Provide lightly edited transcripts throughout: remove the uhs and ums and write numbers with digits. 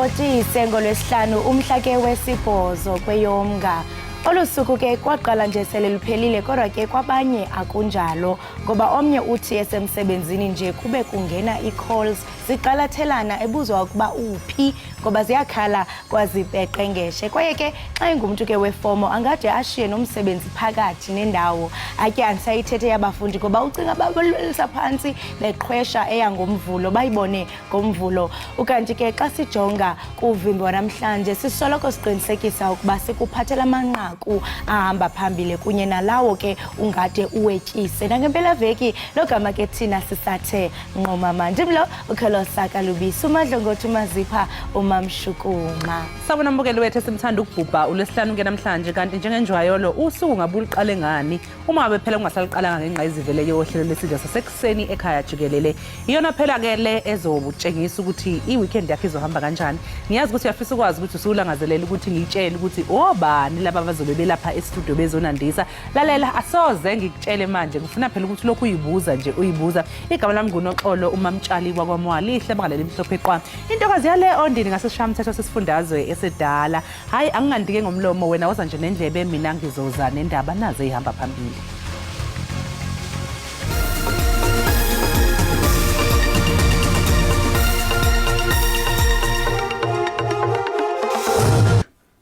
Sibhotise ngolwesihlanu umhla ke wesibhozo kweyoMnga. Olusuku ke kwaqala nje sele luphelile kodwa ke kwabanye akunjalo ngoba omnye uthi esemsebenzini nje kube kungena ii-calls ziqalathelana ebuzwa ukuba uphi ngoba ziyakhala kwazipeqengeshe. Kwaye ke xa ingumntu ke wefomo angade ashiye nomsebenzi phakathi nendawo atye ansayithethe yabafundi ngoba ucinga babalisa phantsi beqhwesha eyangomvulo bayibone ngomvulo. Ukanti ke xa sijonga kuvimbo namhlanje sisoloko siqinisekisa ukuba sikuphathela amanqaku ahamba phambili kunye nalawo ke ungade uwetyise. Nangempelaveki logama ke thina sisathe nqomama. Ndimlo ukholo saka lubisi umadlongothi umazipha umamshukuma. Sabona mbukeli wethu esimthanda ukubhubha uLwesihlanu ke namhlanje kanti njengenjwayolo usuku ngabe uliqale ngani uma ngabe phela kungasaliqalanga ngenxa izivele yohlelo lesidlo sasekuseni ekhaya Jikelele. Iyona phela ke le ezobutshengisa ukuthi i-weekend yakhe izohamba kanjani. Ngiyazi ukuthi uyafisa ukwazi ukuthi usulangazelela ukuthi ngitshele ukuthi obani laba bazobe belapha e-studio bezonandisa. Lalela asoze ngikutshele manje ngifuna phela ukuthi lokhu uyibuza nje uyibuza. Igama lami nguNoxolo umamtshali wakwaMwali ihle bangalela imhlophe eqwa. Intokazi yale ondini ngasesishamthetho sesifundazwe esedala. Hayi angingandike ngomlomo wena woza nje nendlebe mina ngizoza nendaba nazo ihamba phambili.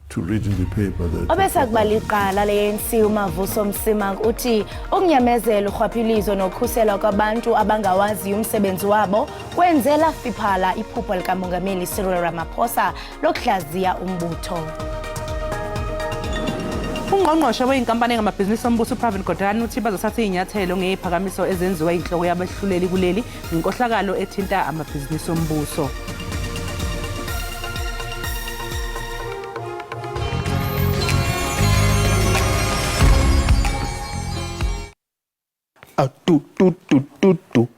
To read in the paper that obesakubaliqala le-ANC uMavuso Msimang uthi ukunyamezela urhwaphilizo nokukhuselwa kwabantu abangawaziyo umsebenzi wabo kwenze lafiphala iphupho likamongameli Cyril Ramaphosa lokuhlaziya umbutho. Ungqongqoshe weinkampani engamabhizinisi ombuso uPravin Gordhan uthi bazothatha inyathelo ngeziphakamiso ezenziwa inhloko yabahluleli kuleli inkohlakalo ethinta amabhizinisi ombuso.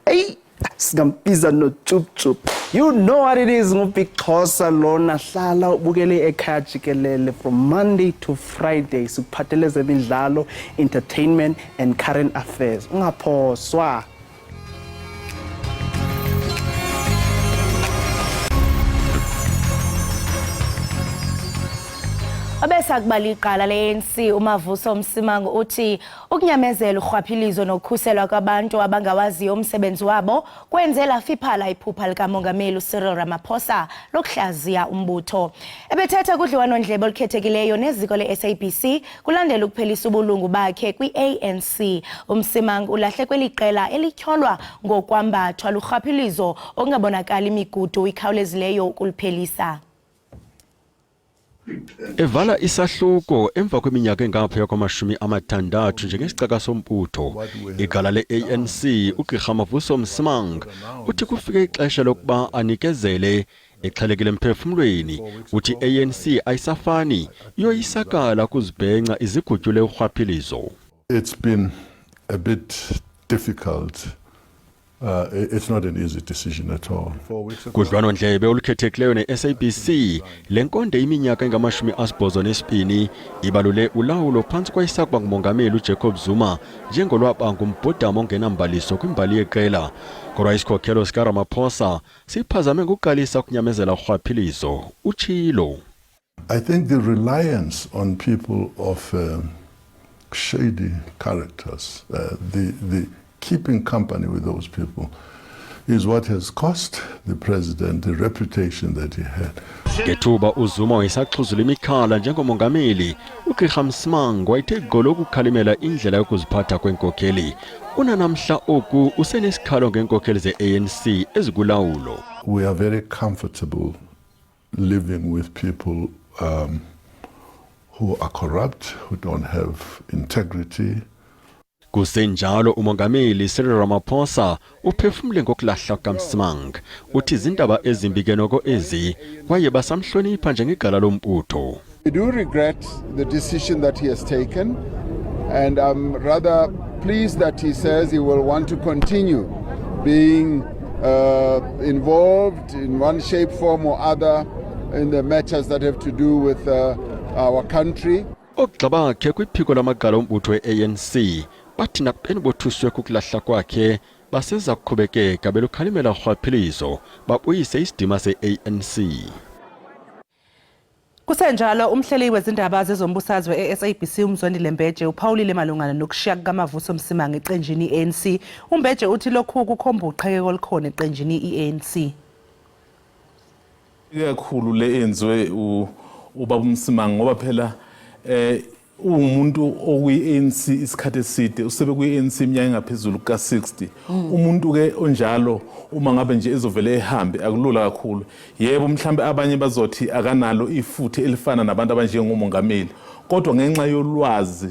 Hey, singambiza no chup. You know what it is ngobixhosa lona hlala ubukele ekhaya Jikelele from Monday to Friday sikuphathele zemidlalo, entertainment and current affairs. Ungaphoswa. Obesakubaliqala le-ANC uMavuso Msimang uthi ukunyamezela urhwaphilizo nokukhuselwa kwabantu abangawaziyo umsebenzi wabo kwenze lafiphala iphupha likamongameli Cyril Ramaphosa lokuhlaziya umbutho. Ebethetha kudliwanondlebe olukhethekileyo neziko le-SABC kulandela ukuphelisa ubulungu bakhe kwi-ANC. uMsimang ulahle kweliqela elityholwa ngokwambathwa lurhwaphilizo okungabonakali imigudu ikhawulezileyo ukuliphelisa. Evala isahluko emva kweminyaka engaphaya kwama-60 njengesicaka sombutho igala le-ANC uGqirha Mavuso Msimang uthi kufike ixesha lokuba anikezele exhelekile emphefumlweni uthi ANC ayisafani iyoyisakala kuzibhenca izigutyule urhwaphilizo. it's been a bit difficult. It's not an easy decision at all. Kudliwanondlebe olukhethekileyo ne-SABC lenkonde iminyaka engama-82 ibalule ulawulo phantsi kwayisakuba ngumongameli uJacob Zuma njengolwaba ngumbhodama ongenambaliso kwimbali yeqela. Kodwa isikhokhelo sikaRamaphosa siphazame ngokuqalisa ukunyamezela urhwaphilizo utshilo. I think the reliance on people of shady characters, the keeping company with those people is what has cost the president the reputation that he had. Ngethuba uZuma wayesaxhuzula imikhala njengomongameli, uGqirha Msimang wayethe gqolo ukukhalimela indlela yokuziphatha kwenkokheli. Unanamhla oku usenesikhalo ngenkokheli ze-ANC ezikulawulo. We are very comfortable living with people who are corrupt, who don't have integrity. Kusenjalo umongameli Cyril Ramaphosa uphefumule ngokulahla kaMsimang uthi izindaba ezimbi ke noko ezi kwaye basamhlonipha njengegala lombutho. I do regret the decision that he has taken and I'm rather pleased that he says he will want to continue being involved in one shape, form or other in the matters that have to do with our country. Ogxaba bakhe kwiphiko lamagala ombutho we-ANC bathi nakubeni bothuswe kukulahla kwakhe baseza kuqhubekeka belukhalimela urhwaphilizo babuyise isidima se-ANC. Kusenjalo umhleli wezindaba zezombusazwe SABC uMzondile Mbeje uphawulile malungana nokushiya kukaMavuso Msimang eqenjini iANC. uMbeje uthi lokhu kukhomba uqhekeko olukhona eqenjini iANC. Kakhulu le enziwe ubaba Msimang ngoba phela umuntu okuyi-ANC isikhathi eside usebe kuyi-ANC iminyaka engaphezulu ka-60. Umuntu ke onjalo uma ngabe nje ezovele ehambe akulula kakhulu. Yebo mhlambe abanye bazothi akanalo ifuthe elifana nabantu abanjengomongameli, kodwa ngenxa yolwazi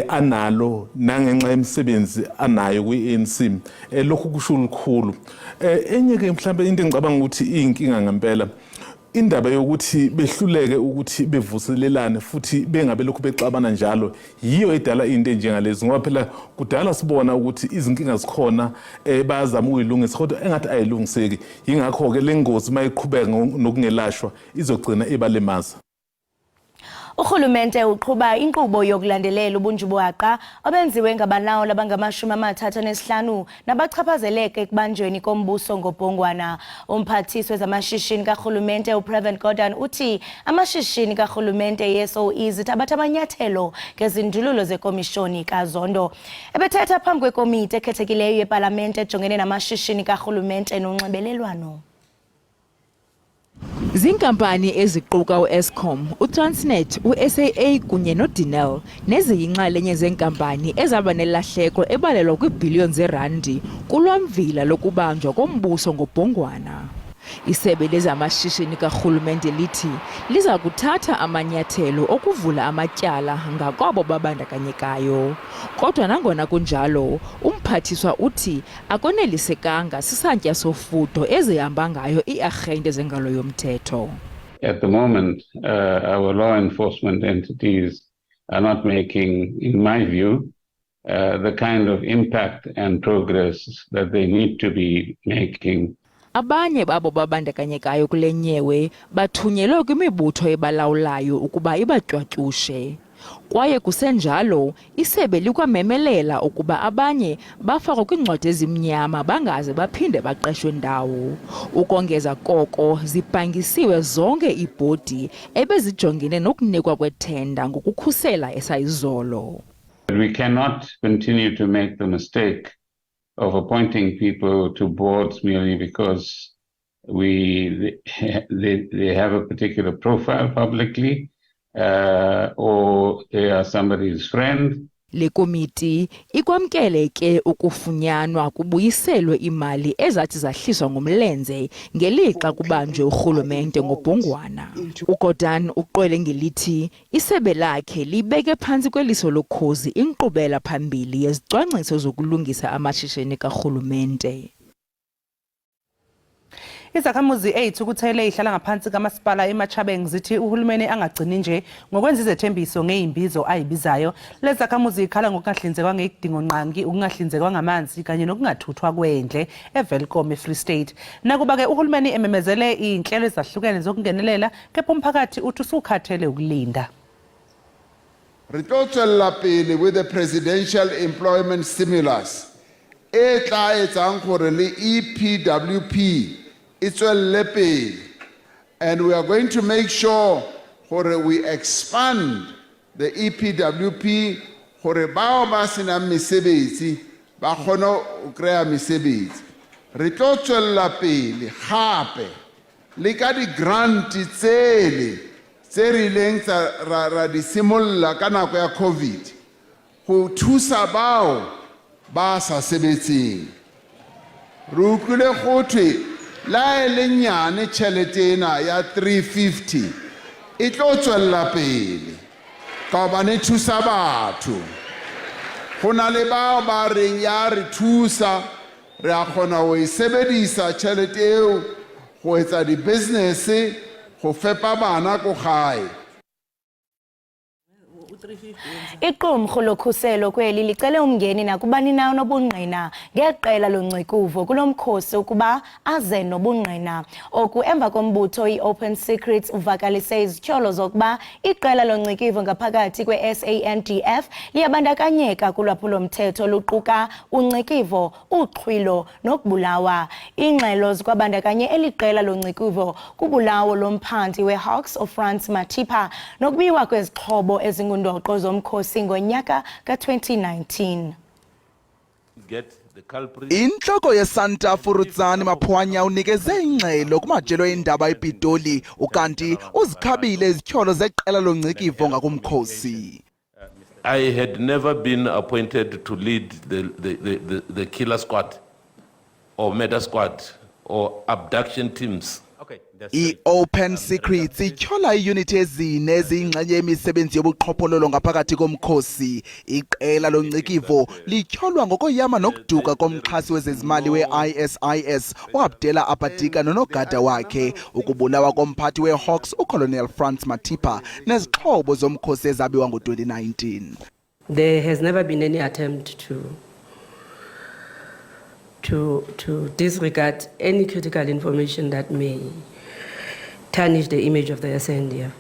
analo nangenxa yemisebenzi anayo kwi-ANC lokhu kusho ukukhulu. Enye ke mhlambe into engicabanga ukuthi iyinkinga ngempela indaba yokuthi behluleke ukuthi bevuselelane futhi bengabe lokhu bexabana njalo yiyo edala into enjengalezi, ngoba phela kudala sibona ukuthi izinkinga zikhona bayazama ukuyilungisa kodwa engathi ayilungiseki. Yingakho ke lengozi mayiqhubeka nokungelashwa izogcina ibalimaza. Urhulumente uqhuba inkqubo yokulandelela ubunjubwaqa obenziwe ngabalawuli abangama-35 nabachaphazeleke ekubanjweni kombuso ngobhongwana. Umphathiswa wezamashishini karhulumente uPrevent Gordhan uthi amashishini karhulumente ye-SOE zithabatha amanyathelo ngezindululo zekomishoni kaZondo. Ebethetha phambi kwekomiti ekhethekileyo yepalamente ejongene namashishini karhulumente nonxibelelwano. Zinkampani eziquka uEskom, uTransnet, uSAA kunye noDenel neziyinxalenye zenkampani ezaba nelahleko ebalelwa kwiibhiliyoni zerandi kulwamvila lokubanjwa kombuso ngobhongwana. Isebe lezamashishini karhulumente lithi liza kuthatha amanyathelo okuvula amatyala ngakwabo babandakanyekayo. Kodwa nangona kunjalo, umphathiswa uthi akonelisekanga sisantya sofudo ezihamba ngayo iiarhente zengalo yomthetho. At the moment, our law enforcement entities are not making, in my view, the kind of impact and progress that they need to be making. Abanye babo babandakanyekayo kule nyewe bathunyelwe kwimibutho ebalawulayo ukuba ibatywatyushe. Kwaye kusenjalo, isebe likwamemelela ukuba abanye bafakwa kwiincwadi ezimnyama bangaze baphinde baqeshwe ndawo. Ukongeza koko, zibhangisiwe zonke iibhodi ebezijongene nokunikwa kwethenda ngokukhusela esayizolo. We cannot continue to make the mistake of appointing people to boards merely because they have a particular profile publicly or they are somebody's friend. Le komiti ikwamkele ke ukufunyanwa kubuyiselwe imali ezathi zahliswa ngomlenze ngelixa kubanjwe urhulumente ngobhongwana. uGordhan uqwele ngelithi isebe lakhe libeke phantsi kweliso lokhozi inkqubela phambili yezicwangciso zokulungisa amashishini karhulumente. Izakhamuzi 8 kuthele ihlala ngaphansi kamasipala eMachabeng zithi uhulumeni angagcini nje ngokwenza izethembiso ngeimbizo ayibizayo. Lezakhamuzi ikhala ngokungahlinzekwa ngedingo nqangi, ukungahlinzekwa ngamanzi kanye nokungathuthwa kwendle eVelkom eFree State. Nakuba ke uhulumeni ememezele inhlelo ezahlukene zokungenelela, kepha umphakathi uthi usukhathele ukulinda. Re tlo tswella pele with the presidential employment stimulus e tla etsang gore le EPWP itswelle pele, and we are going to make sure gore we expand the EPWP gore bao ba senang mesebetsi ba kgone ho krea mesebetsi. Re tlo tswella pele gape le ka di grant tsele tse rileng ra di simolla ka nako ya COVID go thusa bao ba sa sebetseng. Re utlwile gotwe la ele nyane tšhelete ena ya 350 e tlo tswella pele ka hobane thusa batho. Go na le bao ba reng ya re thusa, re a kgona ho e sebedisa tšhelete eo go etsa di-business, go fepa bana ko gae. Iqumrhu lokhuselo kweli licele umngeni nakubani na onobungqina ngeqela loncikuvo kulo mkhosi ukuba aze nobungqina. Oku emva kombutho i-Open Secrets uvakalise izityholo zokuba iqela loncikuvo ngaphakathi kwe-SANDF liyabandakanyeka kulwaphulo-mthetho luquka uncikivo, uxhwilo nokubulawa. Iingxelo zikwabandakanye eli qela loncikuvo kubulawo lomphandi we-Hawks uFrance Matipa nokubiwa kwezixhobo ezingundoqo zomkhosi ngonyaka ka-2019. Inhloko yeSanta Furutsani Maphwanya unikeze ingxelo kumajelo eindaba ePitoli ukanti uzikhabile izityholo zeqela loncikivo ngakumkhosi. I had never been appointed to lead the killer squad or murder squad or abduction teams. I-Open Secrets ityhola iiyunithi ezine eziyingxenye yemisebenzi yobuqhophololo ngaphakathi komkhosi. Iqela loncikivo lityholwa ngokoyama nokuduka komxhasi wezezimali we-ISIS uAbdela Abadika nonogada wakhe, ukubulawa komphathi we-Hawks uColonel France Matipa nezixhobo zomkhosi ezabiwa ngo-2019. There has never been any attempt to disregard any critical information that may tarnish the image of the SANDF.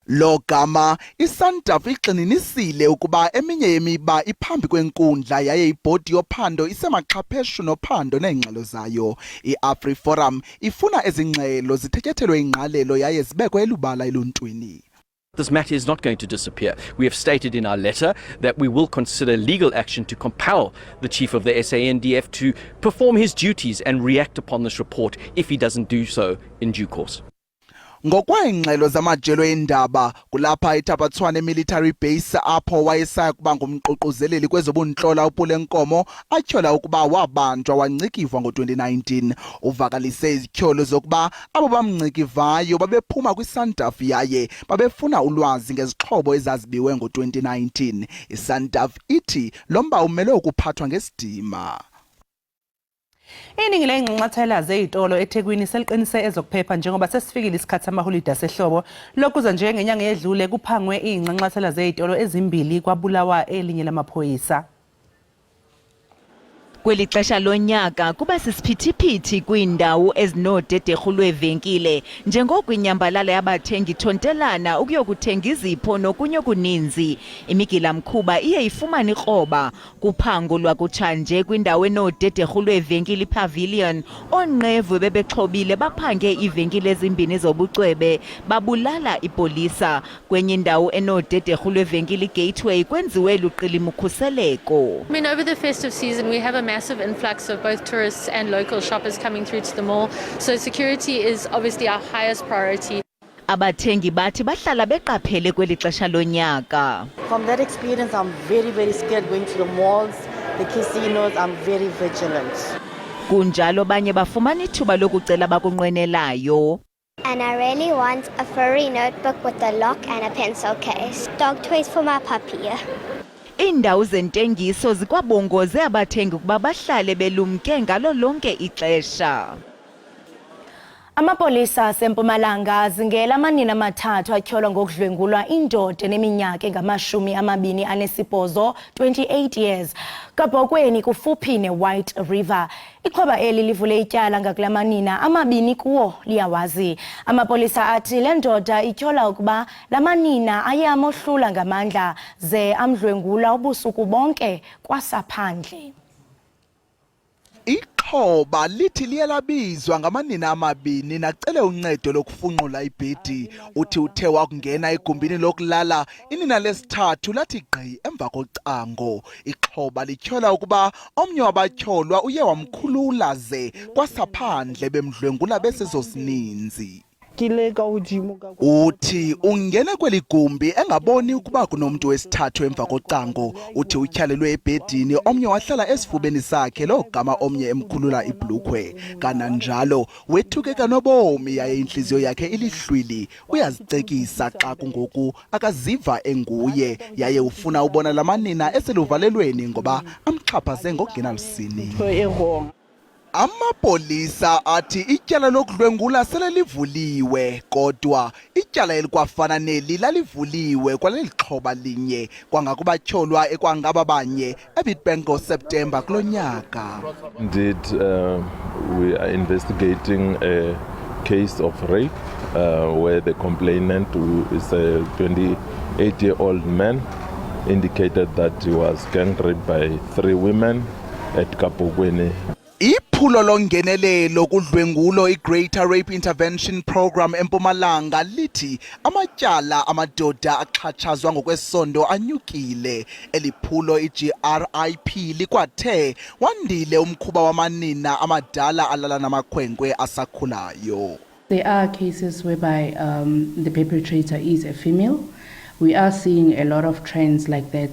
Lo gama iSANDF igxininisile ukuba eminye yemiba iphambi kwenkundla yaye ibhodi yophando isemaxhapheshu nophando neengxelo zayo. I-AfriForum ifuna ezingxelo zithetyethelwe ingqalelo yaye zibekwe elubala eluntwini. This matter is not going to disappear. We have stated in our letter that we will consider legal action to compel the chief of the SANDF to perform his duties and react upon this report if he doesn't do so in due course. Ngokweengxelo zamajelo eindaba kulapha eThabathwane military base apho wayesaya kuba ngumququzeleli kwezobuntlola uPulenkomo atyhola ukuba wabanjwa wancikivwa ngo-2019. Uvakalise izityholo zokuba abo bamncikivayo babephuma kwiSANDF yaye babefuna ulwazi ngezixhobo ezazibiwe ngo-2019. iSANDF ithi lo mba umele ukuphathwa ngesidima. Iningi lengxoxathela zezitolo eThekwini seliqinise ezokuphepha njengoba sesifikile isikhathi samaholide asehlobo. Lokuza nje ngenyanga edlule kuphangwe ingxoxathela zezitolo ezimbili kwabulawa elinye lamaphoyisa. Kweli xesha lonyaka kuba sisiphithiphithi kwiindawo ezinodederhu lwevenkile njengoko inyambalala yabathengi thontelana ukuyokuthenga izipho nokunye okuninzi. Imigila mkhuba iye ifumane ikroba kuphango lwakutshanje kwindawo enodederhu lwevenkile iPavilion. Oonqevu bebexhobile baphange iivenkile ezimbini zobucwebe babulala ipolisa. Kwenye indawo enodederhu lwevenkile iGateway kwenziwe luqilima ukhuseleko. I mean, over the festive season we have a massive influx of both tourists and local shoppers coming through to the mall, so security is obviously our highest priority. Abathengi bathi bahlala beqaphele kweli xesha lonyaka. From that experience, I'm very scared going to the malls, the casinos. I'm very vigilant. Kunjalo banye bafumana ithuba lokucela bakunqwenelayo. And I really want a furry notebook with a lock and a pencil case. Dog toys for my puppy. Iindawo zentengiso zikwabongoze abathengi ukuba bahlale belumke ngalo lonke ixesha. Amapolisa aseMpumalanga azingela amanina amathathu atyholwa ngokudlwengulwa indoda eneminyaka engama-28, 28 years, Kabhokweni kufuphi neWhite River. Iqhoba eli livule ityala ngakula manina amabini kuwo liyawazi. Amapolisa athi le ndoda ityhola ukuba la manina aye amohlula ngamandla ze amdlwengula ubusuku bonke kwasaphandle. Ixhoba lithi liyelabizwa ngamanina amabini nacele uncedo lokufunqula ibhedi. Uthi uthe wakungena egumbini lokulala inina lesithathu lathi gqi emva kocango. Ixhoba lityhola ukuba omnye wabatyholwa uye wamkhulula ze kwasaphandle bemdlwengula besezosininzi. Uthi ungene kweli gumbi engaboni ukuba kunomuntu wesithathu emva kocango. Uthi utyhalelwe ebhedini omnye wahlala esifubeni sakhe logama omnye emkhulula ibhlukhwe. Kananjalo wethuke kanobomi yaye inhliziyo yakhe ilihlwili. Uyazicekisa xa kungoku akaziva enguye yaye ufuna ubona lamanina eseluvalelweni ngoba amxhaphaze ngokungenalusini. Amapolisa athi ityala lokudlwengula sele livuliwe kodwa ityala elikwafana neli lalivuliwe kwaleli xhoba linye kwangakubatyholwa ekwangaba banye eBitbank ngoSeptemba kulo nyaka. Indeed, we are investigating a case of rape where the complainant, who is a 28-year-old man, indicated that he was gang raped by 3 women at Kapogwene. Iphulo longenelelo kudlwengulo iGreater Rape Intervention Program eMpumalanga lithi amatyala amadoda axhatshazwa ngokwesondo anyukile. Eliphulo iGRIP likwathe wandile umkhuba wamanina amadala alala namakhwenkwe asakhulayo. There are cases whereby the perpetrator is a female. We are seeing a lot of trends like that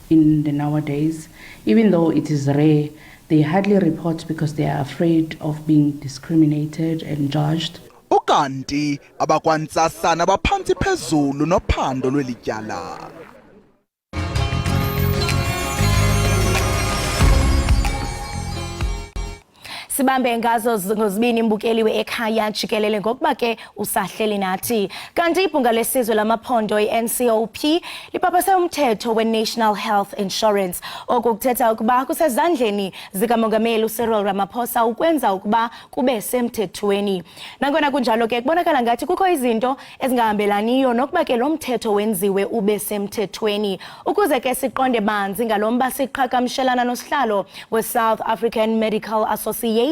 in the nowadays. Even though it is rare, they hardly report because they are afraid of being discriminated and judged. Ukanti abakwantsasana baphantsi phezulu nophando lwelityala. Sibambe ngazo ngozibini mbukeli we-Ekhaya Jikelele ngokuba ke usahleli nathi. Kanti ibhunga lesizwe lamaphondo i-NCOP lipapase umthetho we-National Health Insurance. Oku kuthetha ukuba kusezandleni zikamongameli uCyril Ramaphosa ukwenza ukuba kube semthethweni. Nangona kunjalo ke kubonakala ngathi kukho izinto ezingahambelaniyo nokuba ke lo mthetho wenziwe ube semthethweni. Ukuze ke siqonde banzi ngalomba siqhagamshelana nosihlalo we-South African Medical Association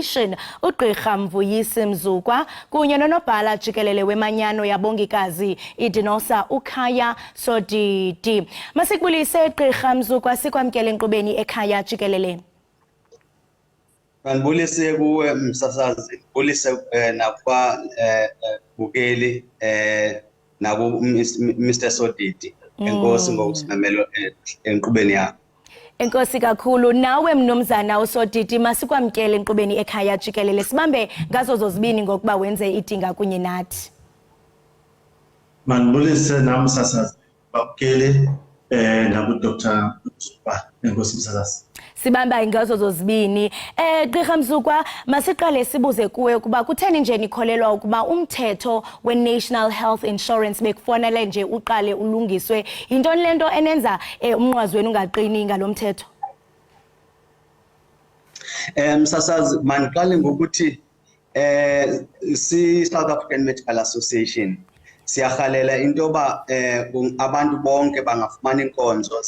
uGqirha Mvuyisi Mzukwa kunye nonobhala Jikelele wemanyano yabongikazi iDinosa Ukhaya Sodidi. Masikubulise Gqirha Mzukwa sikwamkele enkqubeni ekhaya Jikelele. Ngibulise kuwe msasazi, ngibulise nakwa bukeli naku Mr Sodidi. Enkosi ngokusimamela enkqubeni yakho. Enkosi kakhulu nawe mnumzana uSodidi masikwamkele enkqubeni ekhaya Jikelele. Sibambe ngazo zozibini ngokuba wenze idinga kunye nathi. Manibulise nami sasazi babukele naku Dr. Mzukwa. Enkosi msasazi. Sibamba ngazo zozibini. Gqirha Mzukwa masiqale sibuze kuwe ukuba kutheni nje nikholelwa ukuba umthetho we-National Health Insurance bekufanele nje uqale ulungiswe. Yintoni lento enenza umnqwazweni ungaqini ngalomthetho? Msasazi maniqale ngokuthi South African Medical Association siyahalela into ba abantu bonke bangafumana inkonzo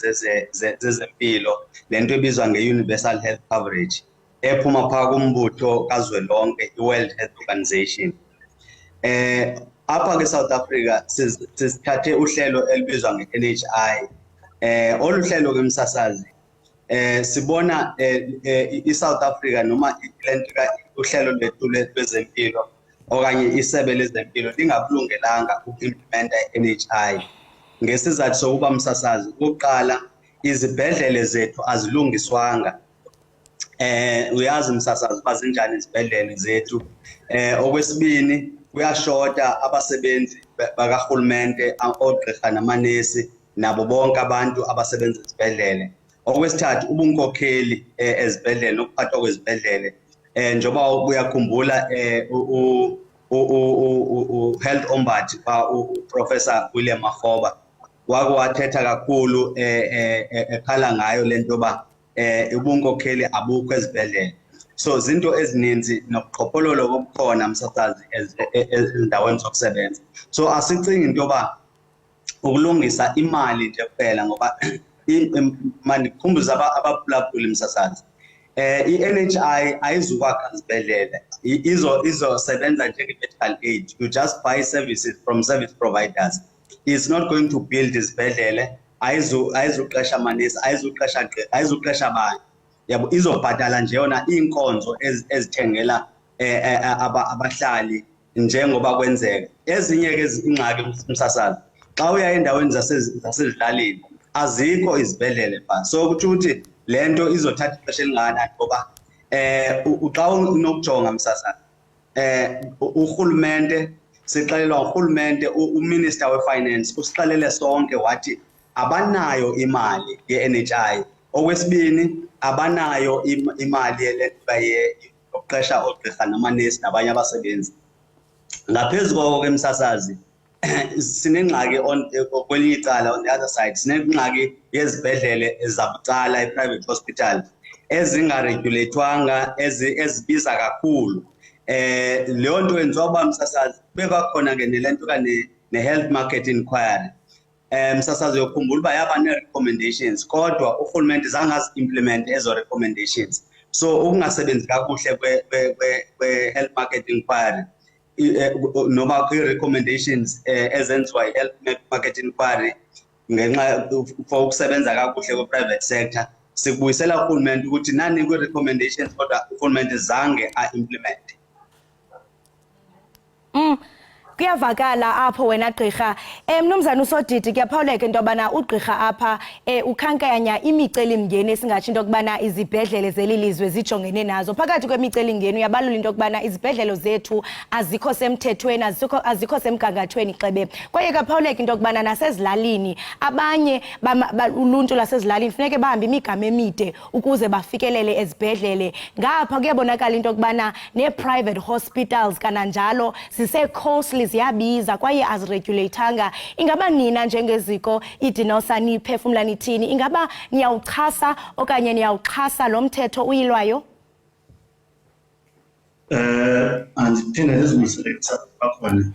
zezempilo lento ebizwa nge-universal health coverage ephuma phaka kumbutho kazwelonke i-World Health Organization. Apha ke South Africa sisithathe uhlelo elibizwa nge-NHI. Olu hlelo ke msasazi sibona i-South Africa noma uhlelo lethu lwezempilo okanye isebe lezempilo lingakulungelanga ukuimplementa i-NHI ngesizathu sokuba msasazi oqala izibhedlele zethu azilungiswanga. Uyazi msasazi bazinjani izibhedlele zethu. Okwesibini kuyashota abasebenzi bakahulumente ogqirha namanesi nabo bonke abantu abasebenza ezibhedlele. Okwesithathu ubunkokheli ezibhedlele nokuphathwa kwezibhedlele njoba uyakhumbula health ombud Professor William Makgoba wathetha kakhulu ekhala ngayo lento ba ubunkokheli abukho ezibhedlele. So zinto ezininzi nokuqhophololo kokukhona msasazi ezindaweni zokusebenza. So asicingi into ba ukulungisa imali nje kuphela ngoba manikhumbuza abaphulaphuli msasazi. I-NHI ayizukwakha izibhedlele, izosebenza njenge-medical aid. You just buy services from service providers. It's not going to build izibhedlele, ayizuqesha manesi, ayizuqesha abantu. Yabo izobhadala nje yona inkonzo ezithengela abahlali njengoba kwenzeka. Ezinye ke ingxaki msasazi. Xa uya endaweni zasezilalini azikho izibhedlele pha. So kuthi ukuthi lento izothatha ixesha elingana ngoba xa unokujonga msasazi urhulumente sixelelwa urhulumente uminister wefinance usixelele sonke wathi abanayo imali ye-NHI. Okwesibini abanayo imali ukuqesha oogqirha namanesi nabanye abasebenzi. Ngaphezu koko ke msasazi sinengxaki kwelinye icala on the other side sinengxaki yezibhedlele zabucala i-private hospital ezingaregulatwanga ezibiza kakhulu. Leyo nto yenziwa uba msasazi kube kwakhona ke nelento ne-health market inquiry. Msasazi yokhumbula uba yaba ne-recommendations kodwa urhulumente zange azi-implement ezo recommendations. So ukungasebenzi kakuhle kwe-health market inquiry noma kwi-recommendations ezenziwa i-health market inquiry ngenxa for ukusebenza kakuhle kwe-private sector sikubuyisela urhulumente ukuthi nani kwi-recommendations kodwa urhulumente zange a-implement. Kuyavakala apho wena gqirha. Mnumzana uSodidi kuyaphawuleka into yobana ugqirha apha ukhankanya imicelimngeni esingatsho into yokubana izibhedlele zelilizwe zijongene nazo. Phakathi kwemicelimngeni uyabalula into yokubana izibhedlele zethu azikho semthethweni, azikho semgangathweni xebe. Kwaye kuyaphawuleka into yokubana nasezilalini abanye uluntu lasezilalini funeke bahambe imigama emide ukuze bafikelele ezibhedlele. Ngapha kuyabonakala into yokubana ne-private hospitals kananjalo zise-costly ziyabiza kwaye aziregulatanga. Ingaba nina njengeziko idinosa niphefumla nithini? Ingaba niyawuchasa okanye niyawuxhasa lo mthetho uyilwayo? Andiphinde ndizibuyisele bakhona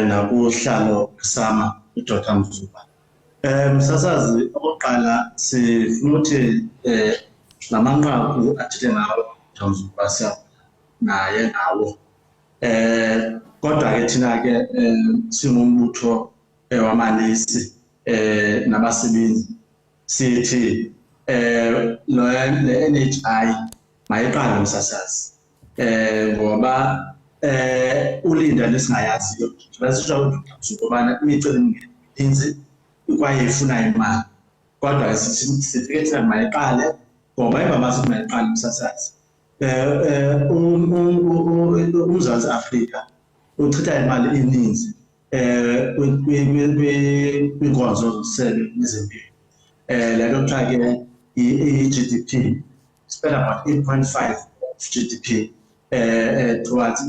nakuhlalo sama uDr. Mzuba. Msasazi okokuqala sifuna ukuthi namanqaku athethe ngawo uDr. Mzuba naye ngawo. Kodwa ke thina ke singumbutho wamanesi nabasebenzi sithi le NHI mayiqale msasazi ngoba ulinda lesingayaziyo basisho ukubana imicelimngeni inzi kwaye ifuna imali kodwa sifike thina mayiqale ngoba emabasi mayiqale msasazi. uMzantsi Afrika uchitha imali eninzi kwinkonzo zesebe nezempilo. Le nto kuthiwa ke i-GDP spend about 8.5 of GDP towards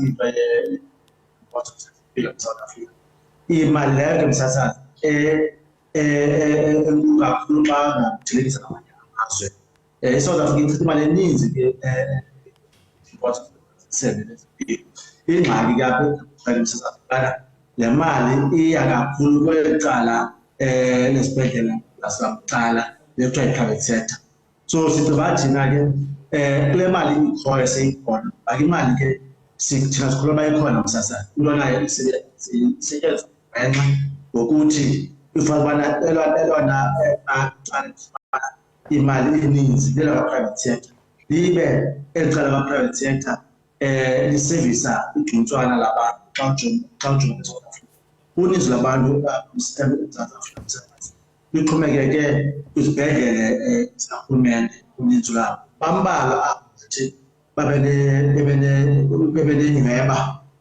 South Africa. Imali leyo ke msasazi kakhulu xa ngakuthelekisa namanye amazwe. iSouth Africa ichitha imali eninzi ke ingxaki ke apho msasazi le mali iya kakhulu kweli cala lesibhedlela lasabucala lekuthiwa yi-private sector. So sithi bathina ke kule mali ikhoyo seyikhona bake imali ke thina sikhuluma ikhona msasazi into nayo isetyenziswa ngenxa ngokuthi ifuna ubana elona imali eninzi lelaka-private sector libe eli cala ka-private sector lisevisa igcuntswana labantu xa ujonga eSouth Africa. Uninzi labantu eMzantsi Afrika lixhomekeke kwizibhedlele zikarhulumente. Uninzi lwabo bambalwa ukuthi babe nenyweba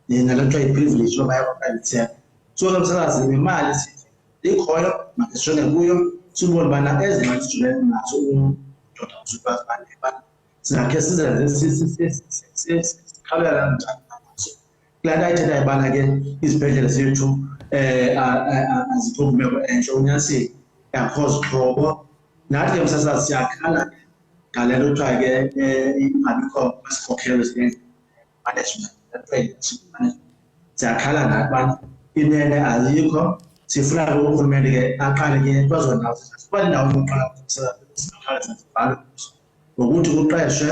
nale kuthiwa yi-privilege yoba yakwa-private sector. So ke msasazi imali sithi ikhoyo makesijonge kuyo sibone ubana ezi ngxaki sijongene nazo uDr. Mzuba singakhe sikhabela njani nazo. Kulaa nto ayithethayo ubana ke izibhedlele zethu azikho kwimeko entle unyanisile yakho zixhobo. Nathi ke msasazi siyakhala ngale nto kuthiwa ke ingabikho kwesikhokelo management siyakhala nathi ubana inene ayikho. Sifuna ke urhulumente ke aqale ke kwezo ndawo kuba indawo zokuqala zibhalwe ngokuthi kuqeshwe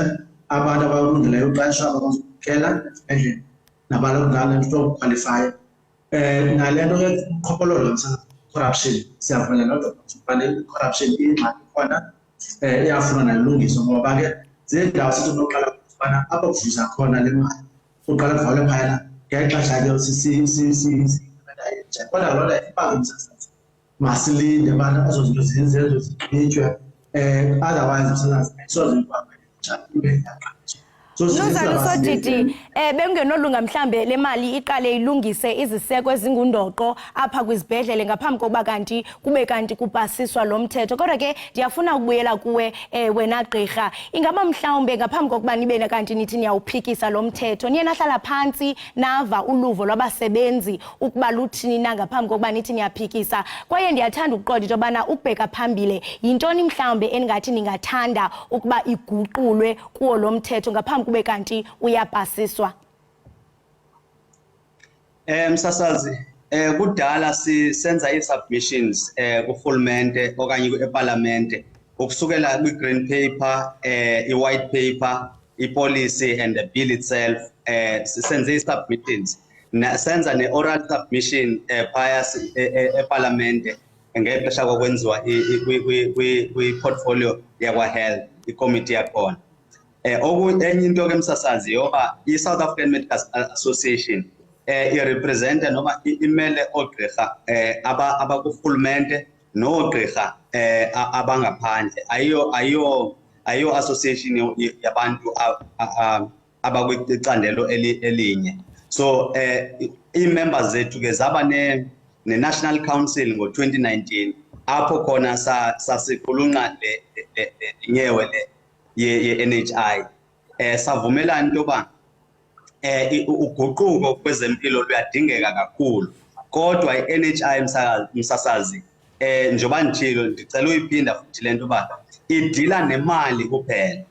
abantu abalungeleyo uqeshwa abakwazi ukukhela ezibhedlele nabantu ngale nto yokukhwalifaya. Nale nto ke uqhophololo corruption siyavulela loo nto ubana i-corruption ingxaki khona iyafuna nalungiswa ngoba ke zindawo sithi unoqala ukubana apho kuvuza khona le mali uqala kuvalwe phayana ngexesha ke kodwa loo nto ifake msasazi masilinde ubana ezo zinto zenziwe zigqitywe otherwise msasazi ayisoze ibe yaqaliswa. So Mnumzana uSodidi, bengenolunga mhlambe le mali iqale ilungise iziseko ezingundoqo apha kwizibhedlele ngaphambi kokuba kanti kube kanti kupasiswa lo mthetho. Kodwa ke ndiyafuna ukubuyela kuwe wena gqirha. Ingaba mhlawumbe ngaphambi kokuba nibe kanti nithi niyawuphikisa lo mthetho, niye nahlala phantsi nava uluvo lwabasebenzi ukuba luthini na ngaphambi kokuba nithi niyaphikisa. Kwaye ndiyathanda ukuqonda into yobana ukubheka phambile yintoni mhlawumbe engathi ningathanda ukuba iguqulwe kuwo lo mthetho ngaphambi kube kanti uyapasiswa. Msasazi, kudala senza i-submissions kurhulumente okanye eParlamente ukusukela kwi-green paper, i-white paper, i-policy and the bill itself. Senze i-submissions, senza ne-oral submission phaya eParlamente ngexesha kokwenziwa kwi-portfolio yakwa-health, i-committee yakhona. Enye into ke Msasazi yoba i-South African Medical Association irepresenta noma imele oogqirha abakurhulumente noogqirha abangaphandle. Ayiyo association yabantu abakwicandelo elinye. So ii-members zethu ke zaba ne-National Council ngo-2019 apho khona sasiqulunqa inyewe ye-NHI. Savumelana into yoba uguquko kwezempilo luyadingeka kakhulu, kodwa i-NHI Msasazi njengoba nditshilo ndicela uyiphinda futhi le nto yoba idila nemali kuphela.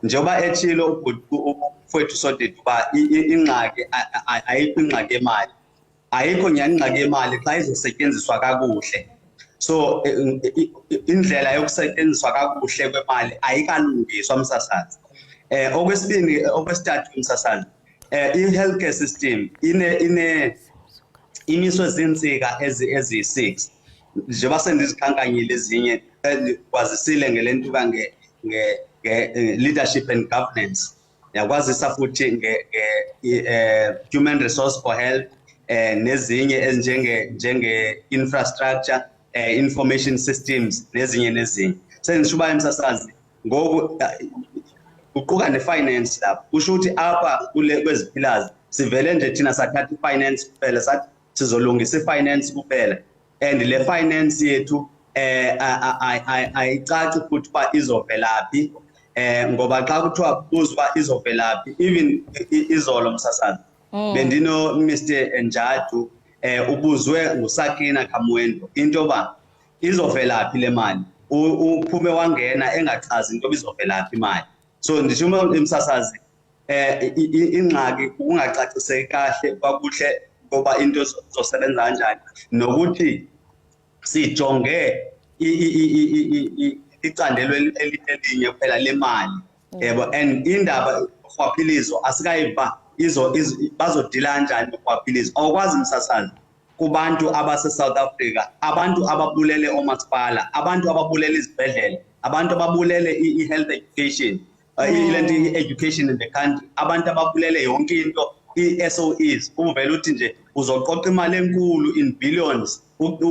Njengoba etshilo ufowethu uSodidi uba ingxaki ayikho ingxaki yemali, ayikho nyhani ingxaki yemali xa izosetyenziswa kakuhle. So indlela yokusetyenziswa kakuhle kwemali ayikalungiswa Msasazi. Okwesibini, okwesithathu Msasazi, i-healthcare system imiswe zintsika eziyi-6 njengoba sendizikhankanyile ezinye kwazisile ngelento uba leadership and governance, yakwazisa futhi human resource for health, nezinye njenge-infrastructure, information systems nezinye. Sendisho uba Msasazi ngoku uquka ne-finance lapho, kusho ukuthi apha kwezi pillars sivele nje thina sathatha i-finance kuphela, sathi sizolungisa i-finance kuphela, and le finance yethu ayicaci futhi uba izovelaphi, ngoba xa kuthiwa kuzwa izovelaphi, even izolo Msasazi bendino Mr. Njadu ubuzwe nguSakina Kamwendo into yoba izovelaphi le mali, uphume wangena engachazi into yoba izovelaphi imali. So ndisho Msasazi ingxaki ukungacaciseki kahle kakuhle ngoba into zosebenza kanjani, nokuthi sijonge icandelo elinye kuphela lemali, yebo, and indaba rhwaphilizo asikayiva bazodila kanjani urhwaphilizo. Awukwazi Msasazi kubantu abase-South Africa, abantu ababulele omasipala, abantu ababulele izibhedlele, abantu ababulele i-health education, education in the country, abantu ababulele yonke into, i-SOEs, uvele uthi nje uzoqoqa imali enkulu in billions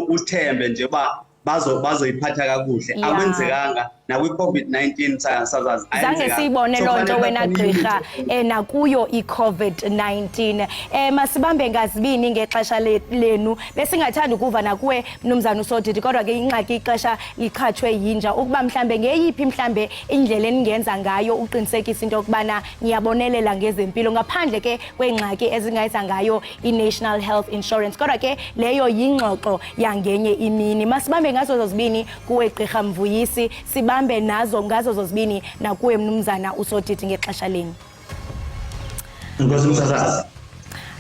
uthembe nje ba bazoyiphatha kakuhle. Akwenzekanga nakwi-COVID-19 Sazazi. Zange siyibone loo nto wena gqirha nakuyo i-COVID-19. Masibambe ngazibini ngexesha lenu. Besingathanda ukuva nakuwe Mnumzana uSodidi, kodwa ke ingxaki ixesha likhatshwe yinja ukuba mhlambe ngeyiphi mhlambe indlela eningenza ngayo uqinisekisa into yokubana niyabonelela ngezempilo ngaphandle ke kwengxaki ezingayisa ngayo i-National Health Insurance. Kodwa ke leyo yingxoxo yangenye imini. Masibambe ngazo zozibini kuwe gqirha Mvuyisi, sibambe nazo ngazo zozibini nakuwe Mnumzana uSodidi ngexesha leni. Inkosi Msasazi.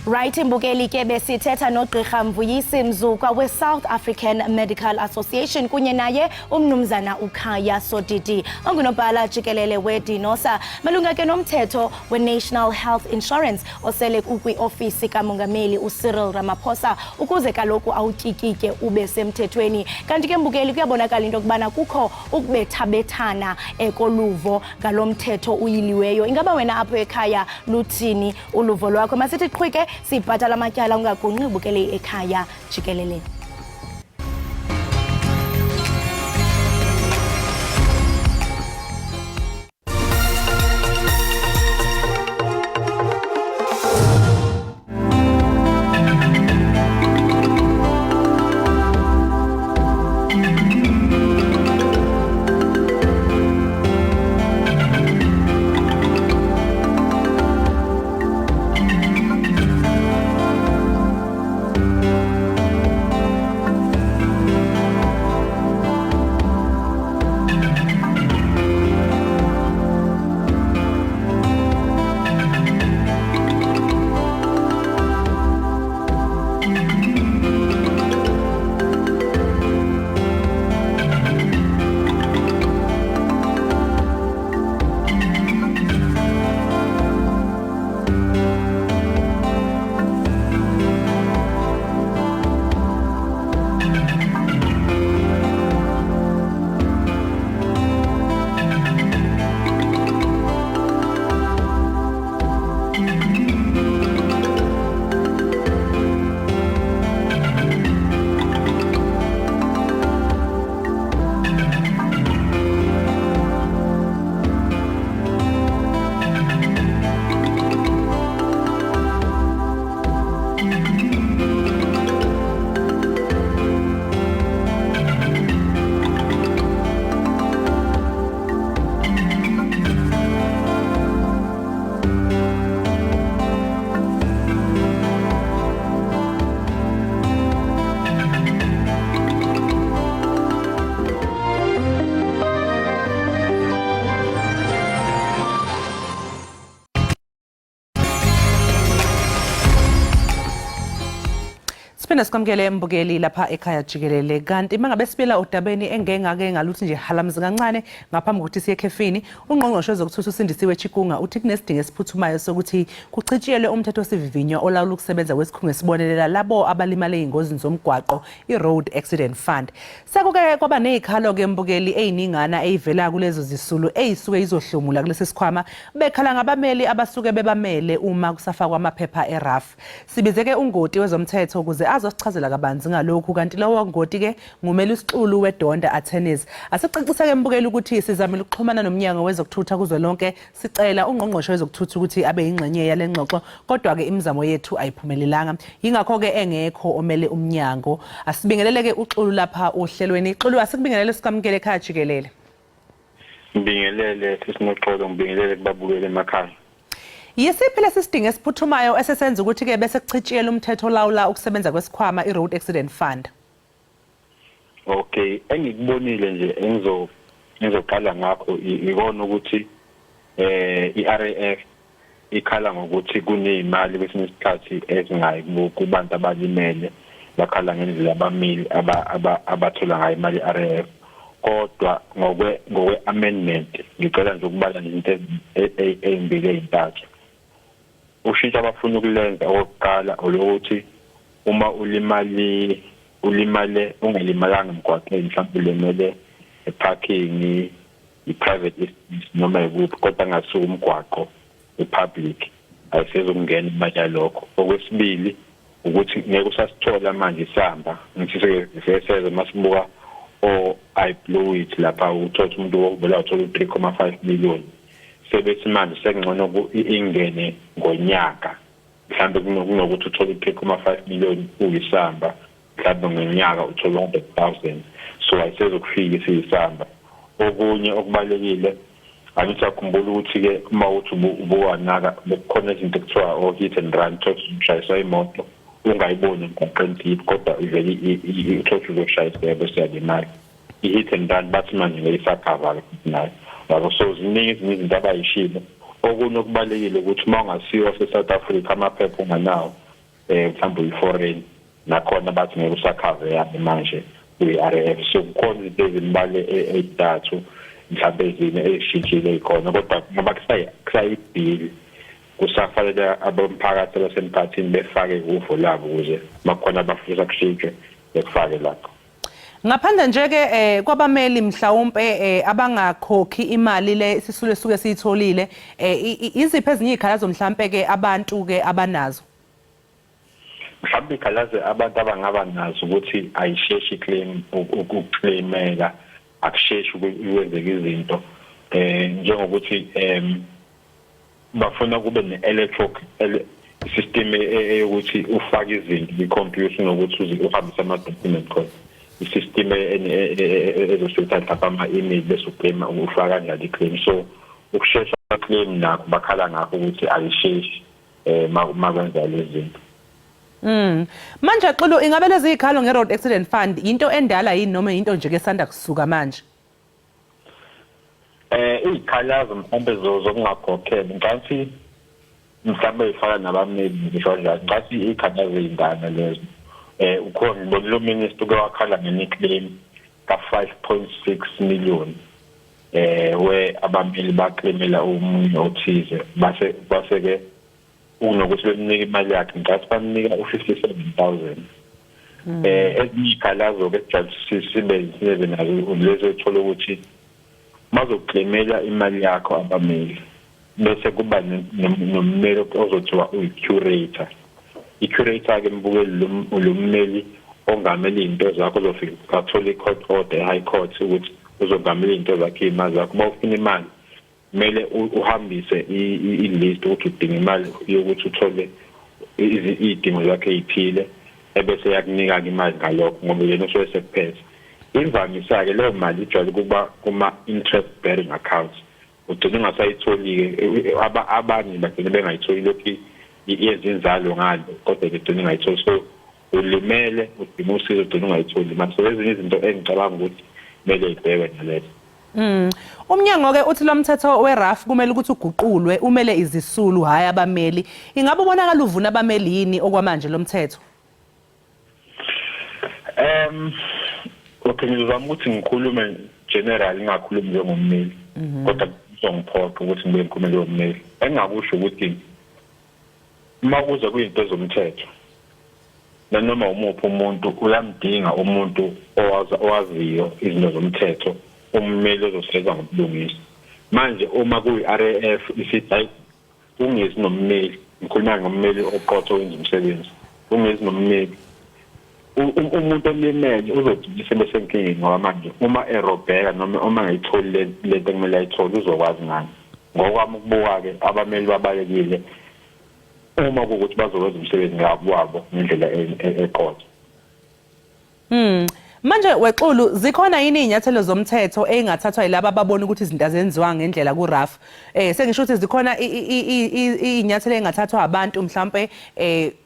Right, mbukeli ke besithetha noGqirha Mvuyisi Mzukwa we-South African Medical Association kunye naye uMnumzana Ekhaya Sodidi ongunobhala Jikelele weDinosa malunga ke nomthetho we-National Health Insurance osele kwi-ofisi kamongameli uCyril Ramaphosa ukuze kaloku awutyikitye ube semthethweni. Kanti ke mbukeli kuyabonakala into yokubana kukho ukubethabethana ekoluvo ngalomthetho uyiliweyo. Ingaba wena apho ekhaya luthini uluvo lwakho? Masithi qhwike sibhatala amatyala ungagunqi ubukele Ekhaya Jikelele. Siphinde sikwamukele embukeli lapha ekhaya Jikelele. Kanti mangabe sibela udabeni engeke ngaluthi nje halamzi kancane ngaphambi kokuthi siye ekhefini, ungqongqoshe wezokuthutha uSindisiwe Chikunga uthi kunesidingo esiphuthumayo sokuthi kuchitshiyelwe umthetho osivivinyo olawula ukusebenza kwesikhungo esibonelela labo abalimale ingozini zomgwaqo i-Road Accident Fund. Sekuke kwaba nezikhalo ke embukeli eziningana ezivela kulezo zisulu ezisuke izohlomula kulesi sikhwama bekhala ngabameli abasuke bebamele uma kusafakwa amaphepha eRAF. Sibizeke ungoti wezomthetho ukuze azosichazela kabanzi ngalokhu, kanti lowo ngoti ke ngumeli usixulu weDonda Attorneys. Asicaciseke embukeli ukuthi sizamile ukuxhumana nomnyango wezokuthutha kuzwelonke, sicela ungqongqoshe wezokuthutha ukuthi abe ingxenye yale ngxoxo, kodwa ke imizamo yethu ayiphumelelanga. Yingakho ke engekho omele umnyango. Asibingelele ke uxulu lapha ohlelweni. Ixulu asikubingelele sikamukele ekhaya Jikelele. Ngibingelele sisinoxolo, ngibingelele kubabukeli emakhaya. Yisiphi lesidingo esiphuthumayo esesenza ukuthi ke bese kuchitshiyela umthetho lawula ukusebenza kwesikhwama i-Road Accident Fund? Okay, engikubonile nje engizoqala ngakho ikona ukuthi i-RAF ikhala ngokuthi kunezimali kwesinye isikhathi ezingayi kubantu abalimele, bakhala ngendlela abamili abathola ngayo imali i-RAF. Kodwa ngokwe amendment ngicela nje ukubala into ezimbili ezintathu. Ushintsho abafuna ukulenza okokuqala olokuthi uma ulimale ungalimalanga emgwaqeni, mhlawumbe ulimele eparking, i-private estate noma ikuphi, kodwa ngasuka umgwaqo i-public ayisezokungena imali yalokho. Okwesibili ukuthi ngeke usasithola manje isamba, ngithi seseze masibuka I blew it lapha uthola umuntu wokuvela uthola 3.5 million. Sebethi manje sekungcono ingene ngonyaka, mhlawumbe kunokuthi uthole 3.5 million uyisamba, mhlawumbe ngonyaka uthola 100,000. So ayisezokufika isisamba. Okunye okubalekile angisakhumbula ukuthi ke uma uthi ubuwanaka kukhona izinto ekuthiwa hit and run, ushayisa imoto ungayiboni emgwaqeni kodwa ivele ithothi uzoshayisa bese yalimali. I-hit and run bathi manje ngeyisakhavala nayo. Yabo so ziningi izinto abayishilo. Okunye okubalekile ukuthi uma ungasiwa se-South Africa amaphepha unganawo, mhlawumbe uyi-foreign, nakhona bathi ngeke usakhave yabe manje kwi-RAF. So kukhona izinto ezimbalwa ey'ntathu mhlawumbe ezine ezishintshile ey'khona, kodwa ngoba kusayibhili kusafanele abomphakathi abasemphakathini befake uvo labo ukuze bakhona abafisa kushintshwe bekufake lapho. Ngaphandle nje ke kwabameli mhlawumbe abangakhokhi imali le sisule suke siyitholile, iziphi ezinye izikhalazo mhlawumbe ke abantu ke abanazo? Mhlawumbe ikhalazo abantu abangaba nazo ukuthi ayisheshi iclaim ukuclaimeka, akusheshi ukwenzeka izinto njengokuthi bafuna kube ne-electronic system eyokuthi ufake izinto i-computer nokuthi uhambise ama-document code. I-system ezosetha lapha ama-email bese uclaima ufaka kanjalo i-claim. So ukushesha claim nakho bakhala ngakho ukuthi ayisheshi makwenza lezi zinto. Manje Xulu, ingabe lezi zikhalo nge-Road Accident Fund into endala yini noma into nje ke sanda kusuka manje? Izikhalazo mhlawumbe zokungakhokheli ngathi mhlawumbe ifana nabameli ngisho njalo, ngathi izikhalazo ezindala lezo. Ukhona lo minister uke wakhala nge-claim ka-5.6 million where abameli baclaimela umunye othize base ke unokuthi bemnika imali yakhe ngathi bamnika u-57,000. Ezinye izikhalazo ke sibe nazo lezo ethola ukuthi bazoclaimela imali yakho abameli bese kuba nommeli ozothiwa uyi-curator. I-curator ke mbukeli lo mmeli ongamela into zakho uzofika ukathola i-court order, high court ukuthi uzongamela into zakho, imali zakho. Uma ufuna imali kumele uhambise i-list ukuthi udinga imali yokuthi uthole izidingo zakho ezithile, ebese yakunika imali ngalokho ngoba yena usuke sekuphethe. Imvamisa ke leyo mali ijwayele kuba kuma-interest bearing accounts. Ugcina ungasayitholi-ke, abanye bagcina bengayitholi lokhu yenza inzalo ngalo, kodwa ugcina ungayitholi. So ulimele udinga usizo ugcina ungayitholi imali. So ezinye izinto engicabanga ukuthi kumele ibhekwe nalezo. Umnyango ke uthi lo mthetho weRAF kumele ukuthi uguqulwe umele izisulu hayi abameli. Ingabe ubonakala uvuna abameli yini okwamanje lo mthetho? Okay, ngizama ukuthi ngikhulume general ngakhulumi njengommeli. Kodwa ngizongiphoqa ukuthi ngibe ngikhulume njengommeli. Engakusho ukuthi uma kuza kuyinto zomthetho noma umuphi umuntu uyamdinga umuntu owaziyo izinto zomthetho ummeli ozosebenza ngobulungisa. Manje uma kuyi-RAF isithi ungezi nommeli, ngikhuluma ngommeli oqotho wenza umsebenzi. Ungezi nommeli. Umuntu olimele uzogcina sebesenkingeni ngoba manje uma erobheka noma uma ngayitholi lento ekumele ayithole uzokwazi ngani. Ngokwami ukubuka-ke abameli babalekile uma kuwukuthi bazokwenza umsebenzi wabo ngendlela eqotho. Manje wexulu zikhona yini inyathelo zomthetho engathathwa yilabo ababona ukuthi izinto azenziwa ngendlela kuRAF? Sengisho ukuthi zikhona inyathelo engathathwa abantu mhlambe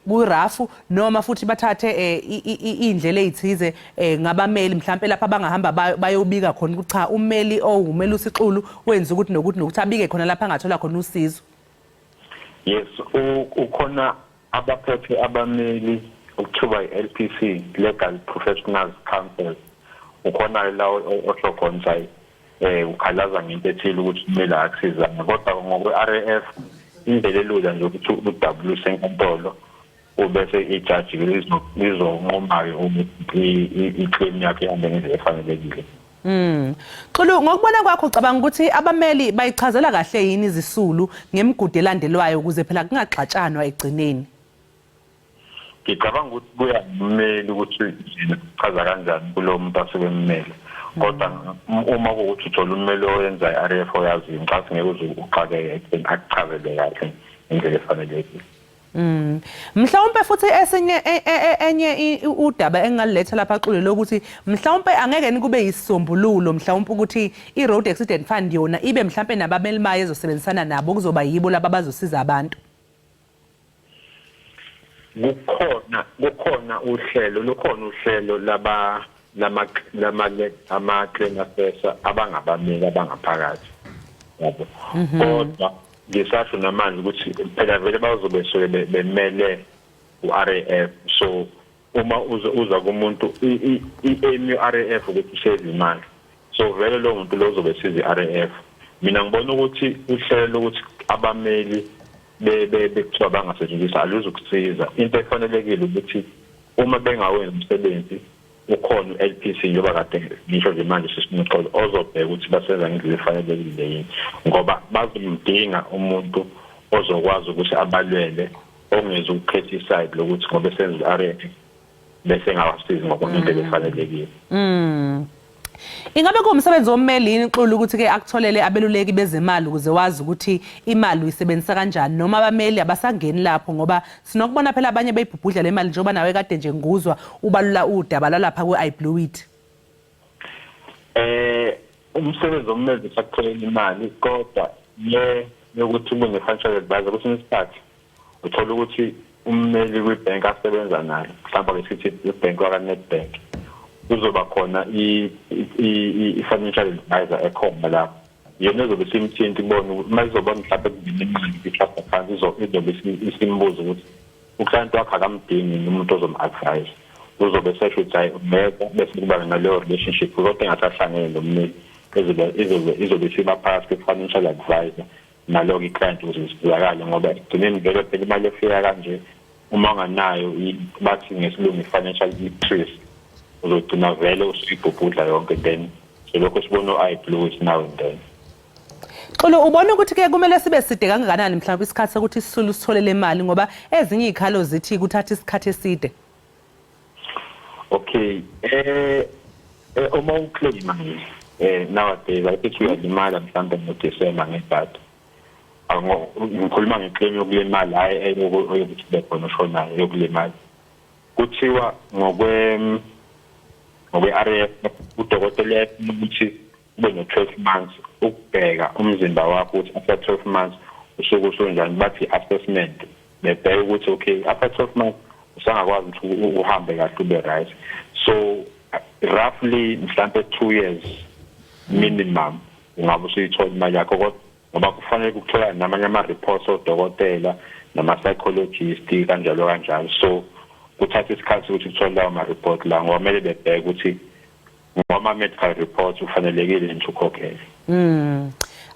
kuRAF noma futhi bathathe indlela ezithize ngabameli mhlambe lapha bangahamba bayobika khona ukuthi cha ummeli umeli uSixulu wenza ukuthi nokuthi abike khona lapha angathola khona usizo. Yes, ukhona abaphethe abameli okuthiwa i-LPC, Legal Professionals Council. Ukhona la osokhonza ukhalaza ngento ethile ukuthi kumele akusizane. Kodwa ngokwe-RAF indlela elula nje ukuthi udabulise enkantolo ubese ijaji lizonqoma-ke ukuthi i-claim yakhe ihambe ngendlela efanelekile. Xulu ngokubona kwakho ucabanga ukuthi abameli bayichazela kahle yini izisulu ngemigudu elandelwayo ukuze phela kungaxatshanwa egcineni? Ngicabanga ukuthi kuya ummeli ukuthi chaza kanjani kulo muntu asebemmele. Kodwa uma kuwukuthi uthola ummeli oyenza i-RAF oyaziyo ngicabanga ngeke uze uxakeke akuchazele kahle indlela efanelekile. Mhlawumbe futhi enye udaba engaliletha lapha Xulu lokuthi mhlawumbe angeke kube yisisombululo mhlawumbe ukuthi i-Road Accident Fund yona ibe mhlawumbe nabameli bayo ezosebenzisana nabo kuzoba yibo laba bazosiza abantu. Kukhona uhlelo lama claim assessor abangabameli abangaphakathi. Yabo. Kodwa ngisasho namanje ukuthi phela vele bazobe sobe bemele u-RAF. So uma uza kumuntu i-aim ye-RAF ukuthi usave imali. So vele lo muntu lo uzobe siza i-RAF. Mina ngibona ukuthi uhlelo ukuthi abameli bekuthiwa bangasetshenziswa aluzukusiza. Into efanelekile ukuthi uma bengawenzi umsebenzi ukhona u-LPC njengoba kade ngisho nje manje sisimuxolo ozobheka ukuthi basenza ngendlela efanelekile yini ngoba bazomdinga umuntu ozokwazi ukuthi abalwele ongeza ukukhetha iside lokuthi ngoba esenza i-RAF bese ngawasizi ngokwendlela efanelekile. Ingabe kuwumsebenzi wommeli yini Xulu ukuthi-ke akutholele abeluleki bezemali ukuze wazi ukuthi imali uyisebenzisa kanjani noma abameli abasangeni lapho ngoba sinokubona phela abanye beyibhubhudla le mali njengoba nawe kade nje nguzwa ubalula udaba lalapha kwe-iBlueWheat? Umsebenzi wommeli usakutholela imali kodwa yokuthi ube ne-financial advisor kwesinye isikhathi uthola ukuthi ummeli kwibhenki asebenza nayo mhlawumbe ke sithi ibhenki waka-Nedbank kuzoba khona i-financial advisor ekhona lapho yena ezobe simthinta ibona ukuthi uma izobona mhlawumbe kungena imali kwi-trust account izobe isimbuza ukuthi uclient wakhe akamdingi umuntu ozom-advise uzobe sesho ukuthi hayi umeka bese kuba naleyo relationship kodwa engasahlangene nommeli izobe sibaphakathi kwe-financial advisor nalowo i-client ukuze isizakale ngoba ekugcineni vele phela imali efika kanje uma unganayo bathi ngesilungu i-financial literacy uzogcina vele usuyibhubhudla yonke then lokho sibona u-iBlueWheat now and then. Xulu ubona ukuthi-ke kumele sibe side kangakanani mhlawumbe isikhathi sokuthi isisulu sitholele imali ngoba ezinye iy'khalo zithi kuthatha isikhathi eside? Okay, uma uclaima nowadays I think uyalimala mhlawumbe ngoDisemba ngebhadi. Ngikhuluma ngeclaim yokulimala hayi eyokuthi kube khona oshonayo yokulimala. Kuthiwa ngokwe-RAF udokotela ukuthi ube no-12 months ukubheka umzimba wakho ukuthi after 12 months usuke usunjani bathi assessment bebheka ukuthi okay after 12 months usangakwazi ukuthi uhambe kahle ube right. So roughly mhlawumbe 2 years minimum ungabe usuyithola imali yakho kodwa ngoba kufanele ukuthola namanye ama-reports odokotela nama-psychologist kanjalo kanjalo. So kuthatha isikhathi ukuthi uthole lawo ma-report la ngoba kumele bebheke ukuthi ngama-medical reports ufanelekile nje ukhokhele.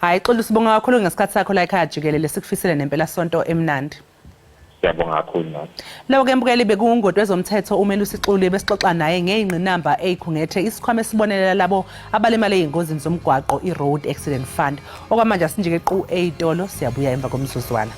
Hayi xolo sibonga kakhulu ngesikhathi sakho la ekhaya Jikelele sikufisele nempela sonto emnandi. Siyabonga kakhulu nathi. Lo-ke mbukeli bekungongoti wezomthetho umele usixolile besixoxa naye ngey'ngqinamba ey'khungethe isikhwama esibonelela labo abalimale ey'ngozini zomgwaqo i-Road Accident Fund. Okwamanje asinjike qu ey'tolo siyabuya emva komzuzwana.